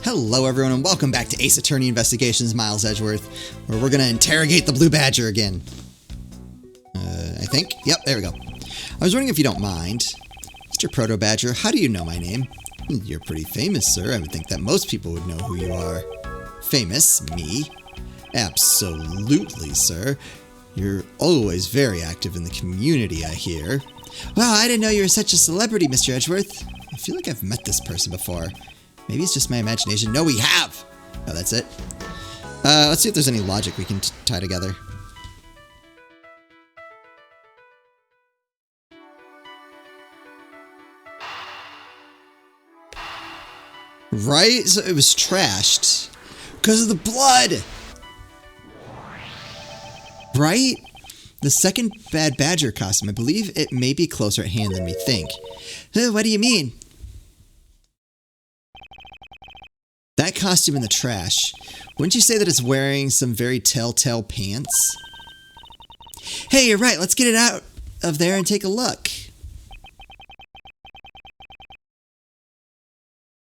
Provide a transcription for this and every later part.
Hello everyone and welcome back to Ace Attorney Investigations, Miles Edgeworth, where we're gonna interrogate the Blue Badger again. I think? Yep, there we go. I was wondering if you don't mind. Mr. Proto Badger, how do you know my name? You're pretty famous, sir. I would think that most people would know who you are. Famous? Me? Absolutely, sir. You're always very active in the community, I hear. Wow, I didn't know you were such a celebrity, Mr. Edgeworth. I feel like I've met this person before. Maybe it's just my imagination. No, we have! Oh, that's it. Let's see if there's any logic we can tie together. Right? So it was trashed. Because of the blood! Right? The second Bad Badger costume, I believe it may be closer at hand than we think. What do you mean? That costume in the trash. Wouldn't you say that it's wearing some very telltale pants? Hey, you're right. Let's get it out of there and take a look.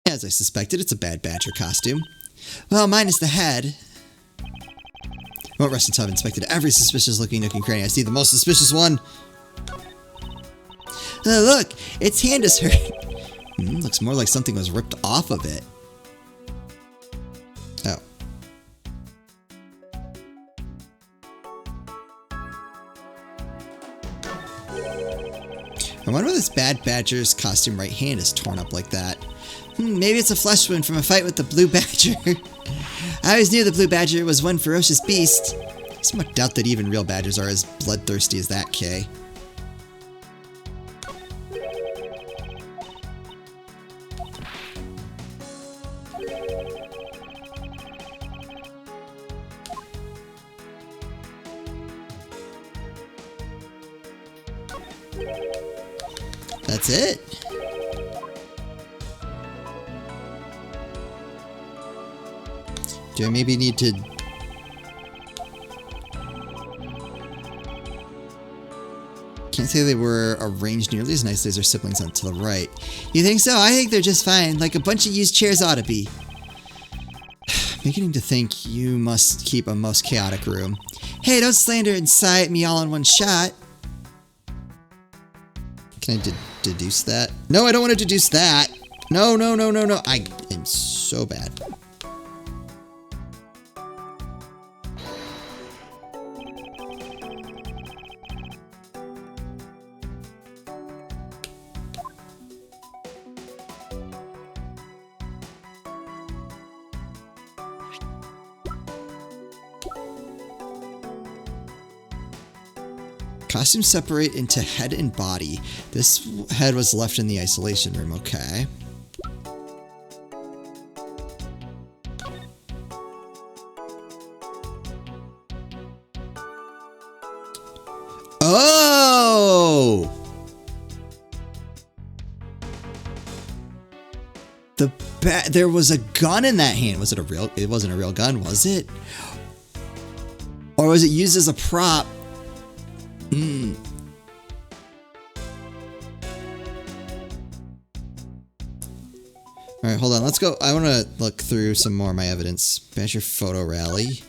As I suspected, it's a Bad Badger costume. Well, minus the head. I won't rest until I've inspected every suspicious-looking nook and cranny. I see the most suspicious one. Look, its hand is hurt. Looks more like something was ripped off of it. Oh. I wonder why this Bad Badger's costume right hand is torn up like that. Maybe it's a flesh wound from a fight with the Blue Badger. I always knew the Blue Badger was one ferocious beast. I somewhat doubt that even real badgers are as bloodthirsty as that, Kay. That's it. Do I maybe need to... Can't say they were arranged nearly as nicely as their siblings on to the right. You think so? I think they're just fine, like a bunch of used chairs ought to be. Beginning to think you must keep a most chaotic room. Hey, don't slander and sigh at me all in one shot. Can I deduce that? No, I don't want to deduce that. No, no, no, no, no. I am so bad. Costumes separate into head and body. This head was left in the isolation room, okay. Oh! There was a gun in that hand. Was it a real? It wasn't a real gun, was it? Or was it used as a prop? Alright, hold on. Let's go. I want to look through some more of my evidence. Badger photo rally.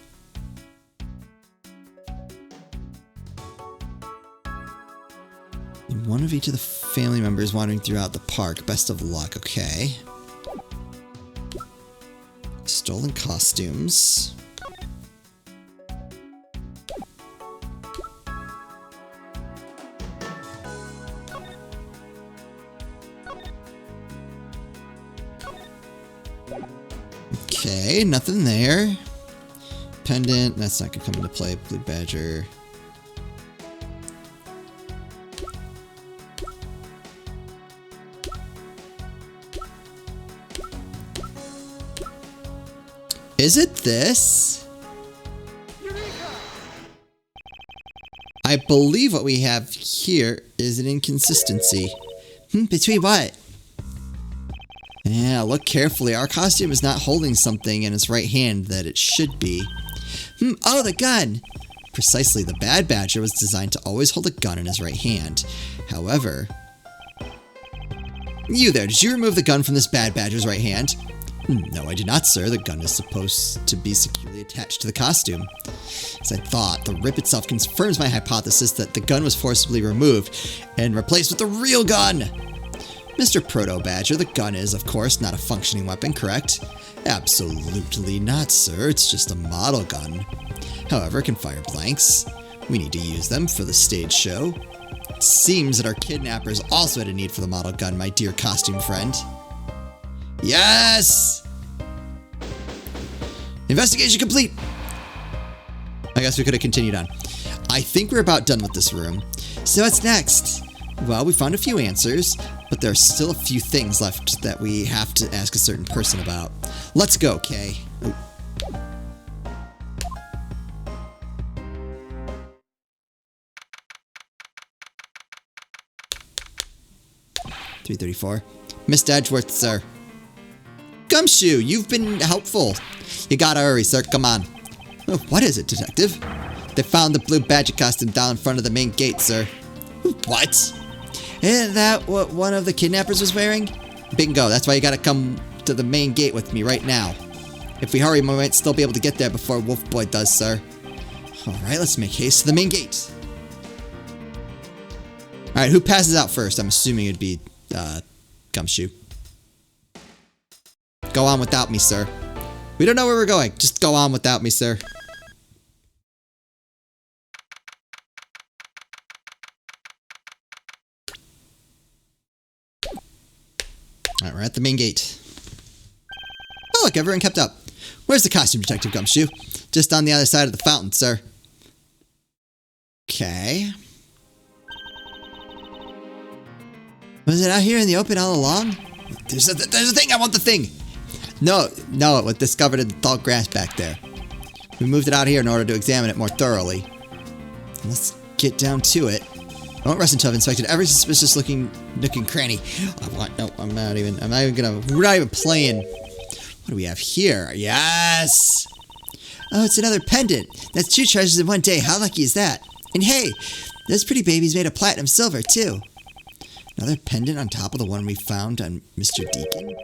One of each of the family members wandering throughout the park. Best of luck. Okay. Stolen costumes. Okay, nothing there. Pendant, that's not gonna come into play. Blue Badger. Is it this? I believe what we have here is an inconsistency. Between what? Yeah, look carefully. Our costume is not holding something in its right hand that it should be. Oh, the gun! Precisely, the Bad Badger was designed to always hold a gun in his right hand. However... You there, did you remove the gun from this Bad Badger's right hand? No, I do not, sir. The gun is supposed to be securely attached to the costume. As I thought, the rip itself confirms my hypothesis that the gun was forcibly removed and replaced with a real gun. Mr. Proto Badger, the gun is, of course, not a functioning weapon, correct? Absolutely not, sir. It's just a model gun. However, it can fire blanks. We need to use them for the stage show. It seems that our kidnappers also had a need for the model gun, my dear costume friend. Yes! Investigation complete! I guess we could have continued on. I think we're about done with this room. So what's next? Well, we found a few answers, but there are still a few things left that we have to ask a certain person about. Let's go, Kay. Ooh. $334. Mr. Edgeworth, sir. Gumshoe, you've been helpful. You gotta hurry, sir. Come on. Oh, what is it, Detective? They found the blue badger costume down in front of the main gate, sir. What? Isn't that what one of the kidnappers was wearing? Bingo, that's why you gotta come to the main gate with me right now. If we hurry, we might still be able to get there before Wolf Boy does, sir. Alright, let's make haste to the main gate. Alright, who passes out first? I'm assuming it'd be, Gumshoe. Go on without me, sir. We don't know where we're going. Just go on without me, sir. Alright, we're at the main gate. Oh, look, everyone kept up. Where's the costume, Detective Gumshoe? Just on the other side of the fountain, sir. Okay. Was it out here in the open all along? There's a thing! I want the thing! No, it was discovered in the tall grass back there. We moved it out here in order to examine it more thoroughly. Let's get down to it. I won't rest until I've inspected every suspicious looking nook and cranny. We're not even playing. What do we have here? Yes! Oh, it's another pendant. That's 2 treasures in one day. How lucky is that? And hey, this pretty baby's made of platinum silver, too. Another pendant on top of the one we found on Mr. Deacon?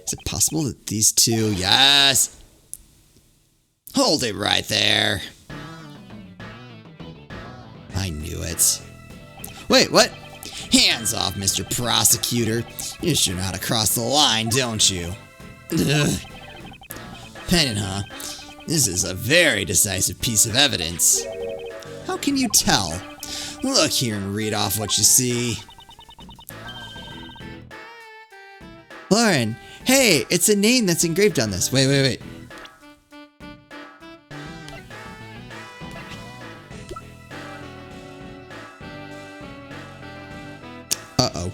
Is it possible that these two... Yes! Hold it right there. I knew it. Wait, what? Hands off, Mr. Prosecutor. You sure know how to cross the line, don't you? Ugh. Pendant, huh? This is a very decisive piece of evidence. How can you tell? Look here and read off what you see. Lauren, hey, it's a name that's engraved on this. Wait. Uh-oh.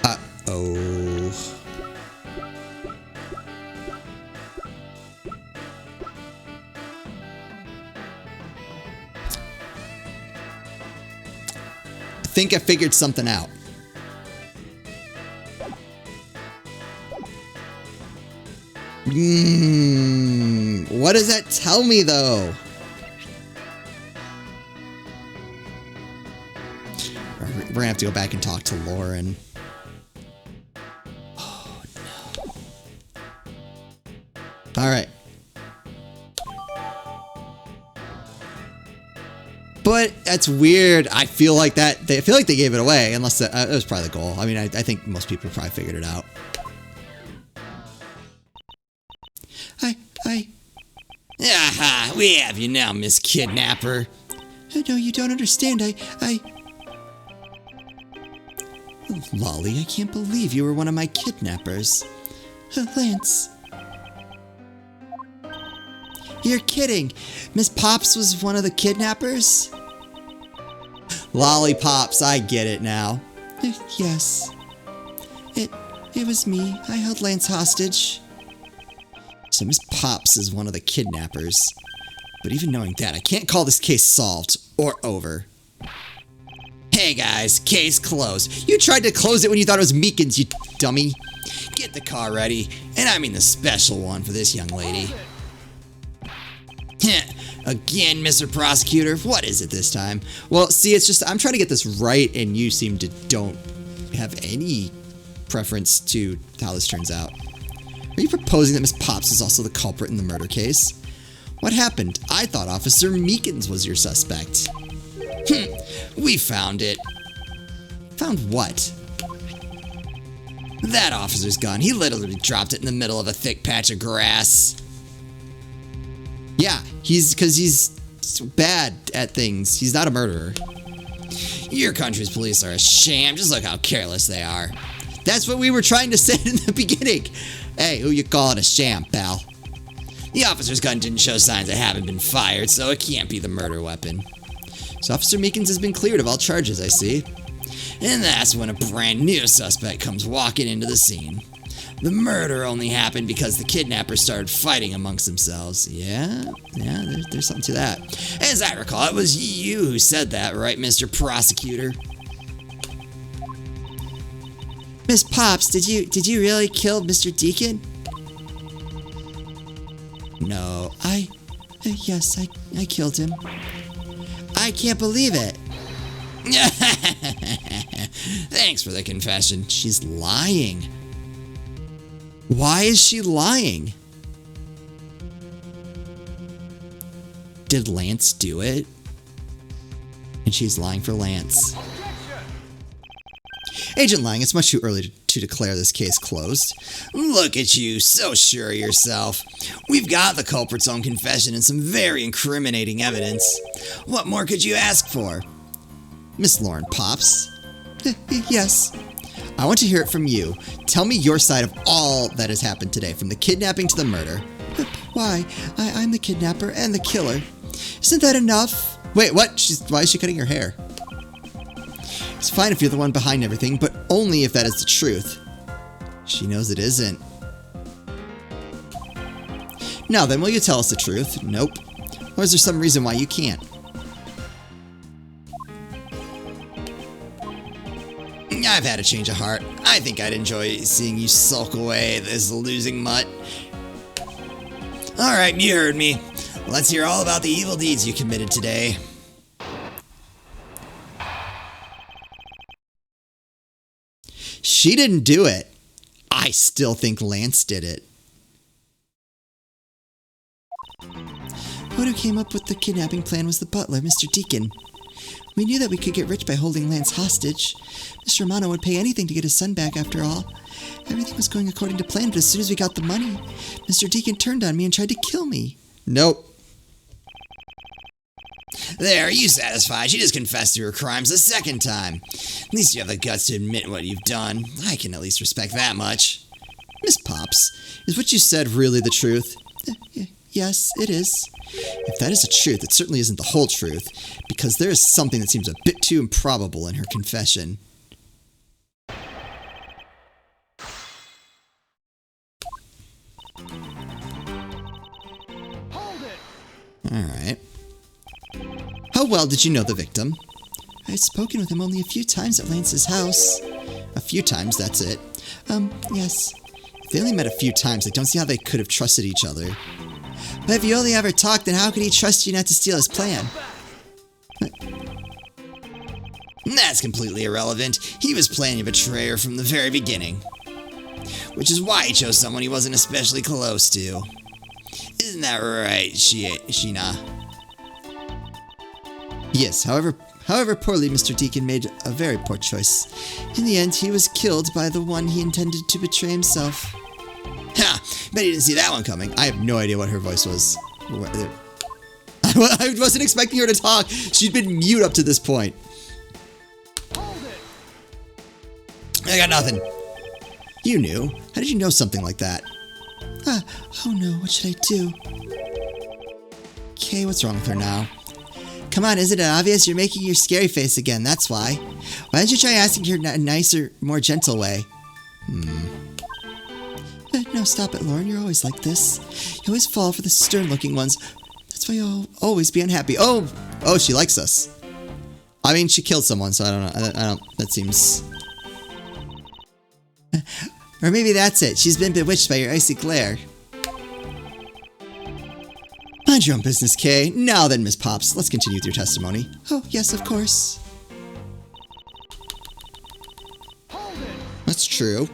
Uh-oh. I think I figured something out. What does that tell me, though? We're gonna have to go back and talk to Lauren. Oh, no. Alright. But that's weird. I feel like they gave it away, unless it was probably the goal. I mean, I think most people probably figured it out. Aha, we have you now, Miss Kidnapper. No, you don't understand. Oh, Lolly, I can't believe you were one of my kidnappers. Lance. You're kidding. Miss Pops was one of the kidnappers? Lollipops, I get it now. Yes. It was me. I held Lance hostage. So Miss Pops is one of the kidnappers. But even knowing that, I can't call this case solved or over. Hey guys, case closed. You tried to close it when you thought it was Meekins, you dummy. Get the car ready, and I mean the special one for this young lady. Again, Mr. Prosecutor, what is it this time? Well, see, it's just, I'm trying to get this right, and you seem to don't have any preference to how this turns out. Are you proposing that Miss Pops is also the culprit in the murder case? What happened? I thought Officer Meekins was your suspect. We found it. Found what? That officer's gun. He literally dropped it in the middle of a thick patch of grass. Yeah, because he's bad at things. He's not a murderer. Your country's police are a sham. Just look how careless they are. That's what we were trying to say in the beginning. Hey, who you calling a sham, pal? The officer's gun didn't show signs of having been fired, so it can't be the murder weapon. So Officer Meekins has been cleared of all charges, I see. And that's when a brand new suspect comes walking into the scene. The murder only happened because the kidnappers started fighting amongst themselves. Yeah, there's something to that. As I recall, it was you who said that, right, Mr. Prosecutor? Miss Pops, did you really kill Mr. Deacon? No, yes, I killed him. I can't believe it. Thanks for the confession. She's lying. Why is she lying? Did Lance do it? And she's lying for Lance. Agent Lang, it's much too early to declare this case closed. Look at you, so sure of yourself. We've got the culprit's own confession and some very incriminating evidence. What more could you ask for? Miss Lauren Pops? Yes. I want to hear it from you. Tell me your side of all that has happened today, from the kidnapping to the murder. Why? I'm the kidnapper and the killer. Isn't that enough? Wait, what? Why is she cutting her hair? It's fine if you're the one behind everything, but only if that is the truth. She knows it isn't. Now then, will you tell us the truth? Nope. Or is there some reason why you can't? I've had a change of heart. I think I'd enjoy seeing you sulk away, this losing mutt. Alright, you heard me. Let's hear all about the evil deeds you committed today. She didn't do it. I still think Lance did it. Who came up with the kidnapping plan was the butler, Mr. Deacon. We knew that we could get rich by holding Lance hostage. Mr. Romano would pay anything to get his son back after all. Everything was going according to plan, but as soon as we got the money, Mr. Deacon turned on me and tried to kill me. Nope. There, are you satisfied? She just confessed to her crimes the second time. At least you have the guts to admit what you've done. I can at least respect that much. Miss Pops, is what you said really the truth? Yes, it is. If that is the truth, it certainly isn't the whole truth, because there is something that seems a bit too improbable in her confession. Hold it! Alright. How well did you know the victim? I had spoken with him only a few times at Lance's house. A few times, that's it. Yes. If they only met a few times, I don't see how they could have trusted each other. But if you only ever talked, then how could he trust you not to steal his plan? That's completely irrelevant. He was planning to betray her from the very beginning. Which is why he chose someone he wasn't especially close to. Isn't that right, Sheena? Yes, however poorly Mr. Deacon made a very poor choice. In the end, he was killed by the one he intended to betray himself. Ha! Bet you didn't see that one coming. I have no idea what her voice was. I wasn't expecting her to talk. She'd been mute up to this point. Hold it. I got nothing. You knew. How did you know something like that? Oh no, what should I do? Okay, what's wrong with her now? Come on, isn't it obvious? You're making your scary face again, that's why. Why don't you try asking her in a nicer, more gentle way? No, stop it, Lauren. You're always like this. You always fall for the stern-looking ones. That's why you'll always be unhappy. Oh, she likes us. I mean, she killed someone, so I don't know. I don't. That seems. Or maybe that's it. She's been bewitched by your icy glare. Mind your own business, Kay. Now then, Miss Pops, let's continue with your testimony. Oh, yes, of course. that's true.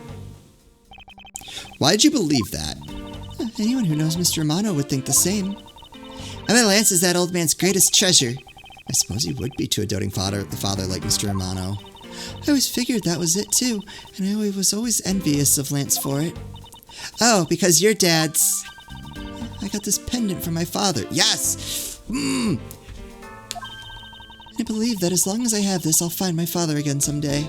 Why did you believe that? Anyone who knows Mr. Romano would think the same. I bet Lance is that old man's greatest treasure. I suppose he would be to a doting father like Mr. Romano. I always figured that was it too, and I was always envious of Lance for it. Oh, because your dad's... I got this pendant from my father. Yes! I believe that as long as I have this, I'll find my father again someday.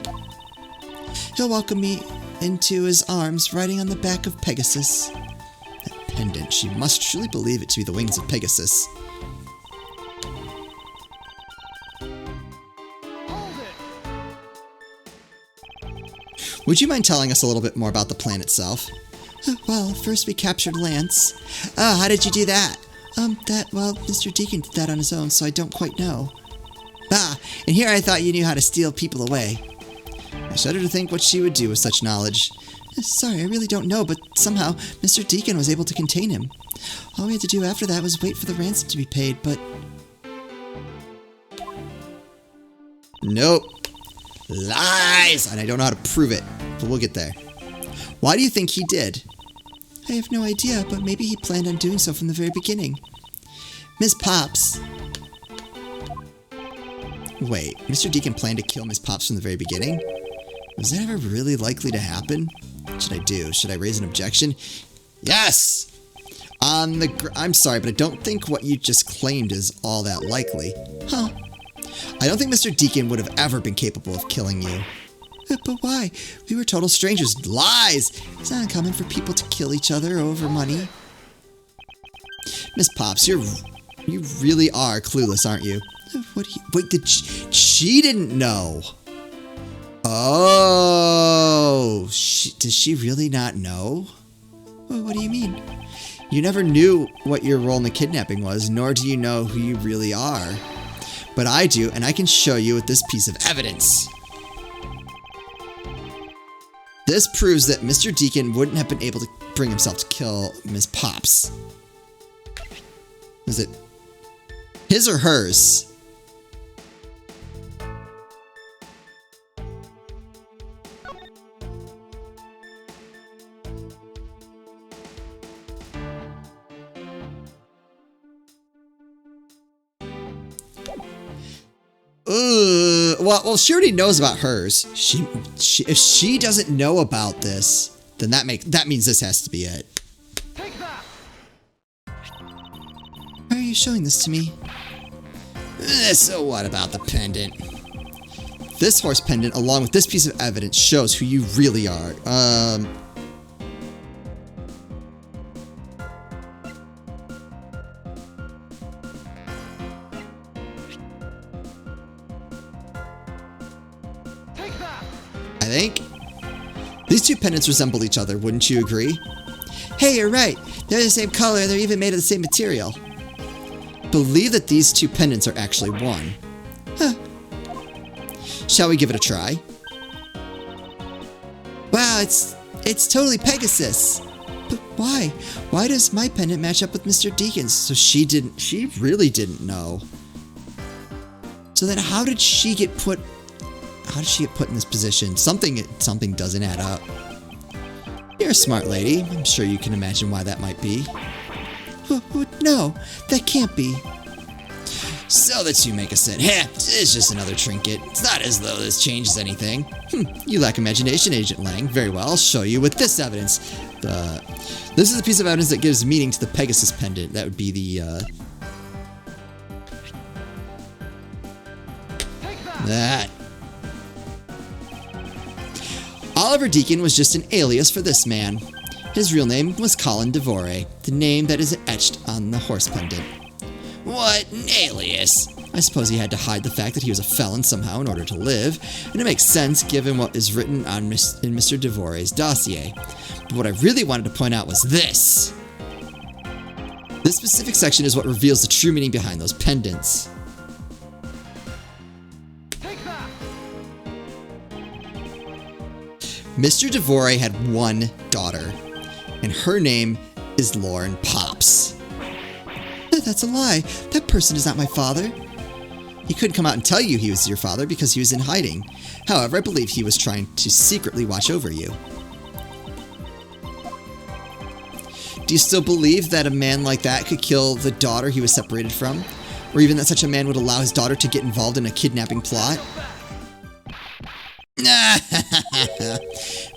He'll welcome me into his arms, riding on the back of Pegasus. That pendant, she must truly believe it to be the wings of Pegasus. Would you mind telling us a little bit more about the plan itself? Well, first we captured Lance. Oh, how did you do that? Mr. Deacon did that on his own, so I don't quite know. Ah, and here I thought you knew how to steal people away. I shudder to think what she would do with such knowledge. Sorry, I really don't know, but somehow Mr. Deacon was able to contain him. All we had to do after that was wait for the ransom to be paid, but... Nope. Lies! And I don't know how to prove it, but we'll get there. Why do you think he did? I have no idea, but maybe he planned on doing so from the very beginning. Miss Pops. Wait, Mr. Deacon planned to kill Miss Pops from the very beginning? Was that ever really likely to happen? What should I do? Should I raise an objection? Yes! I'm sorry, but I don't think what you just claimed is all that likely. Huh? I don't think Mr. Deacon would have ever been capable of killing you. But why? We were total strangers. Lies! It's not uncommon for people to kill each other over money. Miss Pops, you really are clueless, aren't you? What do you... Wait, she didn't know. Oh, does she really not know? What do you mean? You never knew what your role in the kidnapping was, nor do you know who you really are. But I do, and I can show you with this piece of evidence. This proves that Mr. Deacon wouldn't have been able to bring himself to kill Miss Pops. Is it his or hers? Well, she already knows about hers. If she doesn't know about this, then that means this has to be it. Take that. Why are you showing this to me? So what about the pendant? This horse pendant, along with this piece of evidence, shows who you really are. I think these two pendants resemble each other, wouldn't you agree? Hey, you're right. They're the same color, they're even made of the same material. Believe that these two pendants are actually one. Huh. Shall we give it a try? Wow, it's totally Pegasus. But why? Why does my pendant match up with Mr. Deacon's? So she really didn't know. So then how did she get put in this position? Something doesn't add up. You're a smart lady. I'm sure you can imagine why that might be. No, that can't be. So the two make a set. It's just another trinket. It's not as though this changes anything. You lack imagination, Agent Lang. Very well, I'll show you with this evidence. This is a piece of evidence that gives meaning to the Pegasus pendant. That would be the, that. Oliver Deacon was just an alias for this man. His real name was Colin Devore, the name that is etched on the horse pendant. What an alias! I suppose he had to hide the fact that he was a felon somehow in order to live, and it makes sense given what is written in Mr. Devore's dossier. But what I really wanted to point out was this. This specific section is what reveals the true meaning behind those pendants. Mr. Devore had one daughter, and her name is Lauren Pops. That's a lie. That person is not my father. He couldn't come out and tell you he was your father because he was in hiding. However, I believe he was trying to secretly watch over you. Do you still believe that a man like that could kill the daughter he was separated from? Or even that such a man would allow his daughter to get involved in a kidnapping plot?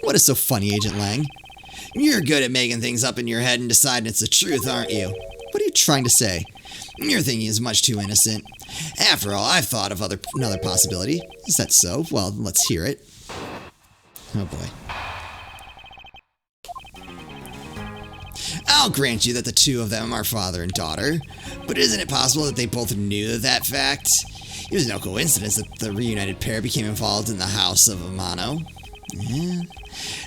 What is so funny, Agent Lang? You're good at making things up in your head and deciding it's the truth, aren't you? What are you trying to say? Your thinking is much too innocent. After all, I've thought of another possibility. Is that so? Well, let's hear it. Oh boy. I'll grant you that the two of them are father and daughter, but isn't it possible that they both knew that fact? It was no coincidence that the reunited pair became involved in the house of Amano. Yeah.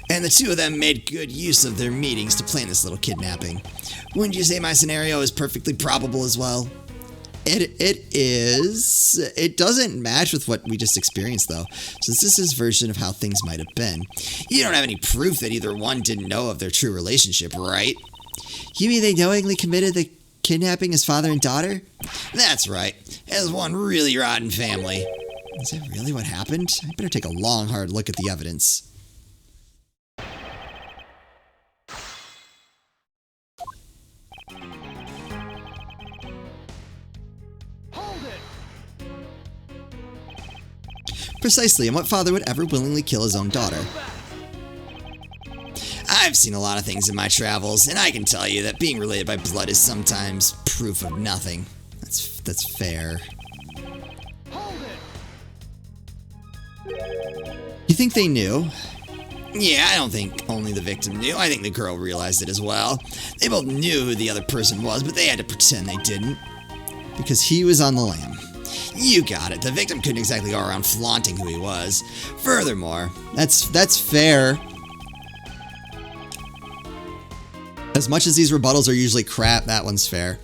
And the two of them made good use of their meetings to plan this little kidnapping. Wouldn't you say my scenario is perfectly probable as well? It is. It doesn't match with what we just experienced, though, since this is his version of how things might have been. You don't have any proof that either one didn't know of their true relationship, right? You mean they knowingly committed the kidnapping as father and daughter? That's right. As one really rotten family. Is that really what happened? I better take a long, hard look at the evidence. Precisely, and what father would ever willingly kill his own daughter? I've seen a lot of things in my travels, and I can tell you that being related by blood is sometimes proof of nothing. That's fair. You think they knew? Yeah, I don't think only the victim knew. I think the girl realized it as well. They both knew who the other person was, but they had to pretend they didn't. Because he was on the lam. You got it. The victim couldn't exactly go around flaunting who he was. Furthermore, that's fair. As much as these rebuttals are usually crap, that one's fair.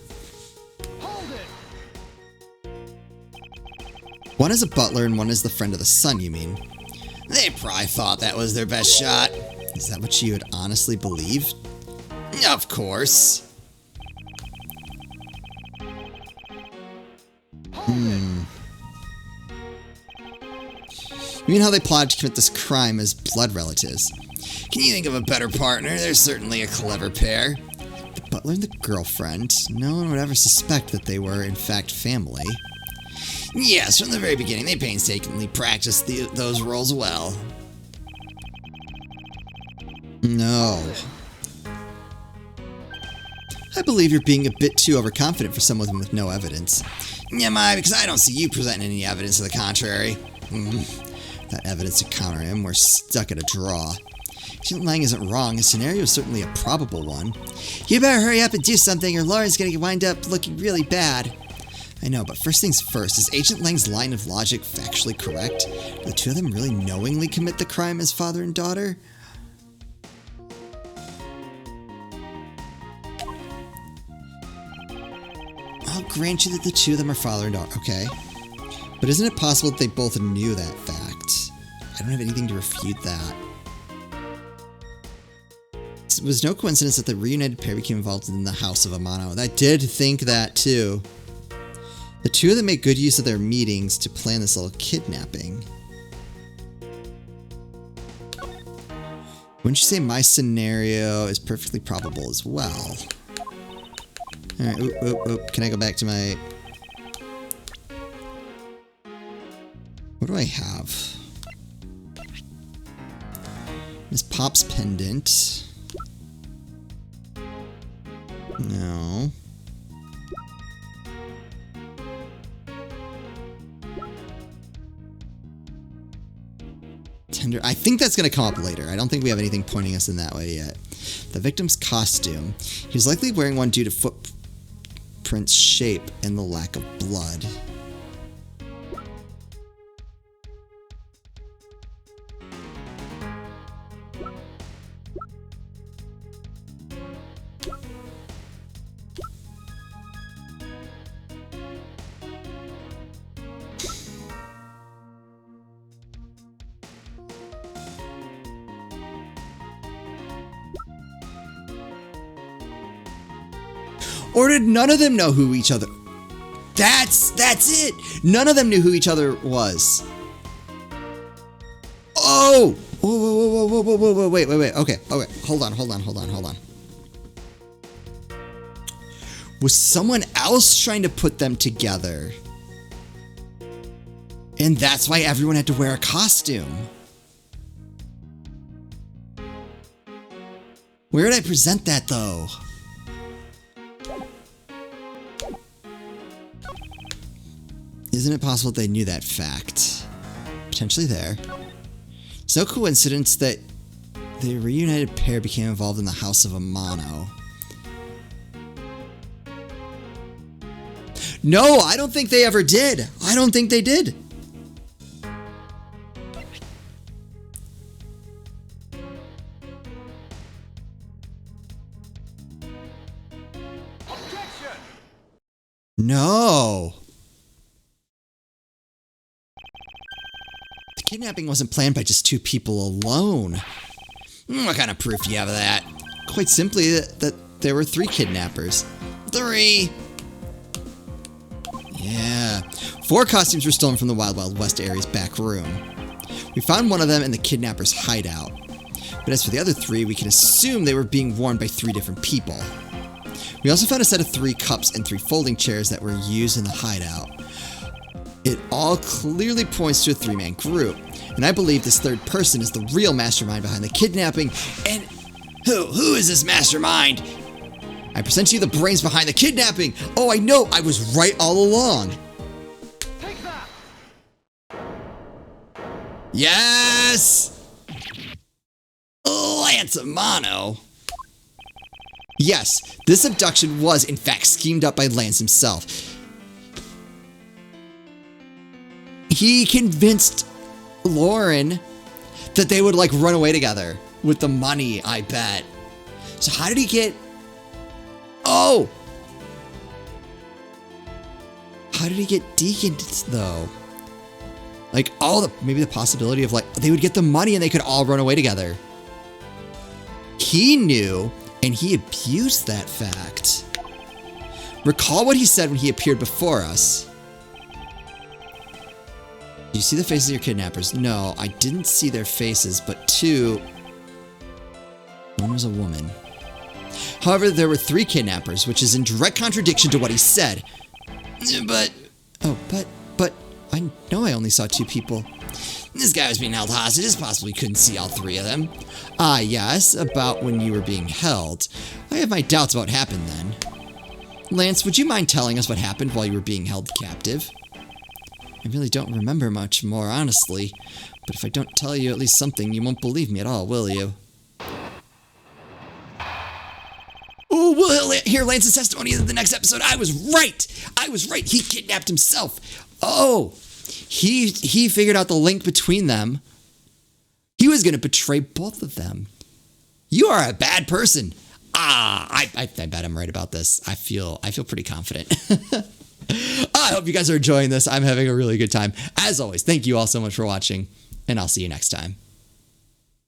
One is a butler and one is the friend of the son, you mean? They probably thought that was their best shot. Is that what you would honestly believe? Of course. You mean how they plotted to commit this crime as blood relatives? Can you think of a better partner? They're certainly a clever pair. The butler and the girlfriend. No one would ever suspect that they were, in fact, family. Yes, from the very beginning, they painstakingly practiced those roles well. No. I believe you're being a bit too overconfident for someone with no evidence. Am I? Because I don't see you presenting any evidence to the contrary. That evidence to counter him, we're stuck at a draw. Agent Lang isn't wrong. His scenario is certainly a probable one. You better hurry up and do something or Lauren's gonna wind up looking really bad. I know, but first things first, is Agent Lang's line of logic factually correct? Do the two of them really knowingly commit the crime as father and daughter? I'll grant you that the two of them are father and daughter, okay? But isn't it possible that they both knew that fact? I don't have anything to refute that. It was no coincidence that the reunited pair became involved in the house of Amano. I did think that too. The two of them made good use of their meetings to plan this little kidnapping. Wouldn't you say my scenario is perfectly probable as well? Alright, oop. Can I go back to my... What do I have? Miss Pop's pendant. No. Tender. I think that's going to come up later. I don't think we have anything pointing us in that way yet. The victim's costume. He was likely wearing one due to footprint's shape and the lack of blood. Or did none of them know who each other... That's it! None of them knew who each other was. Whoa! Whoa, whoa, whoa, whoa, whoa, whoa, whoa, wait. Okay. Hold on. Was someone else trying to put them together? And that's why everyone had to wear a costume. Where did I present that, though? Isn't it possible they knew that fact? Potentially there. It's no coincidence that the reunited pair became involved in the House of Amano. No, I don't think they ever did. I don't think they did. Objection! No. The kidnapping wasn't planned by just two people alone. What kind of proof do you have of that? Quite simply, that there were 3 kidnappers. 3! Yeah. 4 costumes were stolen from the Wild Wild West area's back room. We found one of them in the kidnapper's hideout. But as for the other 3, we can assume they were being worn by 3 different people. We also found a set of 3 cups and 3 folding chairs that were used in the hideout. It all clearly points to a 3-man group, and I believe this third person is the real mastermind behind the kidnapping. And who is this mastermind? I present to you the brains behind the kidnapping. Oh, I know, I was right all along. Take that! Yes! Lance Amano. Yes, this abduction was in fact schemed up by Lance himself. He convinced Lauren that they would like run away together with the money, I bet. So how did he get... Oh! How did he get deaconed though? Like maybe the possibility of like they would get the money and they could all run away together. He knew and he abused that fact. Recall what he said when he appeared before us. Do you see the faces of your kidnappers? No, I didn't see their faces, but 2... One was a woman. However, there were 3 kidnappers, which is in direct contradiction to what he said. But I know I only saw 2 people. This guy was being held hostage. It's possible he couldn't see all 3 of them. Ah, yes, about when you were being held. I have my doubts about what happened then. Lance, would you mind telling us what happened while you were being held captive? I really don't remember much more, honestly. But if I don't tell you at least something, you won't believe me at all, will you? Oh, we'll hear Lance's testimony in the next episode. I was right. He kidnapped himself. Oh, he figured out the link between them. He was going to betray both of them. You are a bad person. I bet I'm right about this. I feel pretty confident. I hope you guys are enjoying this. I'm having a really good time. As always, thank you all so much for watching, and I'll see you next time.